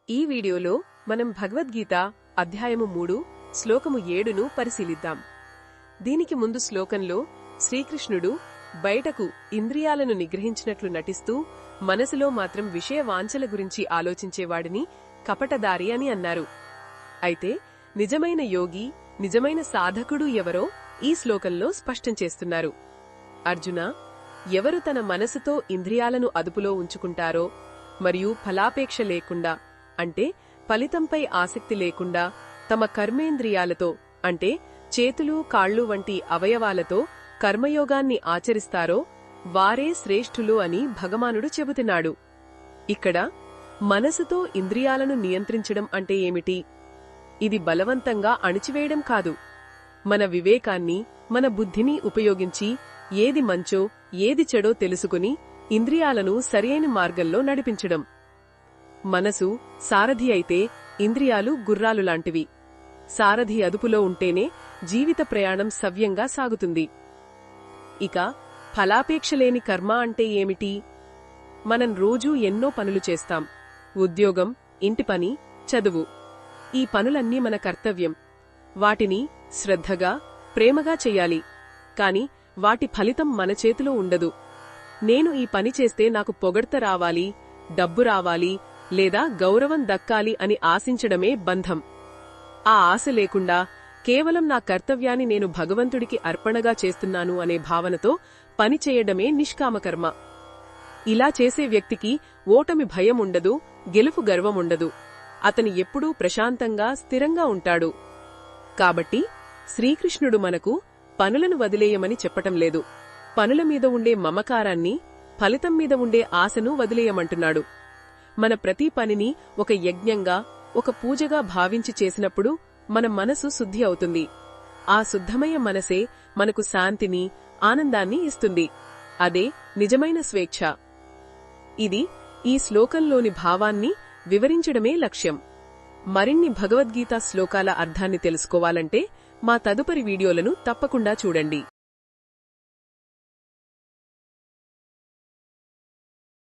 ఈ వీడియోలో మనం భగవద్గీత అధ్యాయము 3 శ్లోకము 7ను పరిశీలిద్దాం. దీనికి ముందు శ్లోకంలో శ్రీకృష్ణుడు బయటకు ఇంద్రియాలను నిగ్రహించినట్లు నటిస్తూ మనసులో మాత్రం విషయ వాంఛల గురించి ఆలోచించేవాడిని కపటదారి అని అన్నారు. అయితే నిజమైన యోగి, నిజమైన సాధకుడు ఎవరో ఈ శ్లోకంలో స్పష్టం చేస్తున్నారు. అర్జున, ఎవరు తన మనసుతో ఇంద్రియాలను అదుపులో ఉంచుకుంటారో మరియు ఫలాపేక్ష లేకుండా అంటే ఫలితంపై ఆసక్తి లేకుండా తమ కర్మేంద్రియాలతో అంటే చేతులు కాళ్లు వంటి అవయవాలతో కర్మయోగాన్ని ఆచరిస్తారో వారే శ్రేష్ఠులు అని భగవానుడు చెబుతున్నాడు. ఇక్కడ మనసుతో ఇంద్రియాలను నియంత్రించడం అంటే ఏమిటి? ఇది బలవంతంగా అణిచివేయడం కాదు. మన వివేకాన్ని, మన బుద్ధిని ఉపయోగించి ఏది మంచో ఏది చెడో తెలుసుకుని ఇంద్రియాలను సరియైన మార్గంలో నడిపించడం. మనసు సారథి అయితే ఇంద్రియాలు గుర్రాలు లాంటివి. సారథి అదుపులో ఉంటేనే జీవిత ప్రయాణం సవ్యంగా సాగుతుంది. ఇక ఫలాపేక్షలేని కర్మ అంటే ఏమిటి? మనం రోజూ ఎన్నో పనులు చేస్తాం. ఉద్యోగం, ఇంటి పని, చదువు. ఈ పనులన్నీ మన కర్తవ్యం. వాటిని శ్రద్ధగా, ప్రేమగా చెయ్యాలి. కాని వాటి ఫలితం మన చేతిలో ఉండదు. నేను ఈ పని చేస్తే నాకు పొగడ్త రావాలి, డబ్బు రావాలి లేదా గౌరవం దక్కాలి అని ఆశించడమే బంధం. ఆ ఆశ లేకుండా కేవలం నా కర్తవ్యాన్ని నేను భగవంతుడికి అర్పణగా చేస్తున్నాను అనే భావనతో పనిచేయడమే నిష్కామకర్మ. ఇలా చేసే వ్యక్తికి ఓటమి భయం ఉండదు, గెలుపు గర్వముండదు. అతని ఎప్పుడూ ప్రశాంతంగా, స్థిరంగా ఉంటాడు. కాబట్టి శ్రీకృష్ణుడు మనకు పనులను వదిలేయమని చెప్పటం లేదు. పనుల మీద ఉండే మమకారాన్ని, ఫలితం మీద ఉండే ఆశను వదిలేయమంటున్నాడు. మన ప్రతి పనిని ఒక యజ్ఞంగా, ఒక పూజగా భావించి చేసినప్పుడు మన మనసు శుద్ధి అవుతుంది. ఆ శుద్ధమయ మనసే మనకు శాంతిని, ఆనందాన్ని ఇస్తుంది. అదే నిజమైన స్వేచ్ఛ. ఇది ఈ శ్లోకంలోని భావాన్ని వివరించడమే లక్ష్యం. మరిన్ని భగవద్గీతా శ్లోకాల అర్థాన్ని తెలుసుకోవాలంటే మా తదుపరి వీడియోలను తప్పకుండా చూడండి.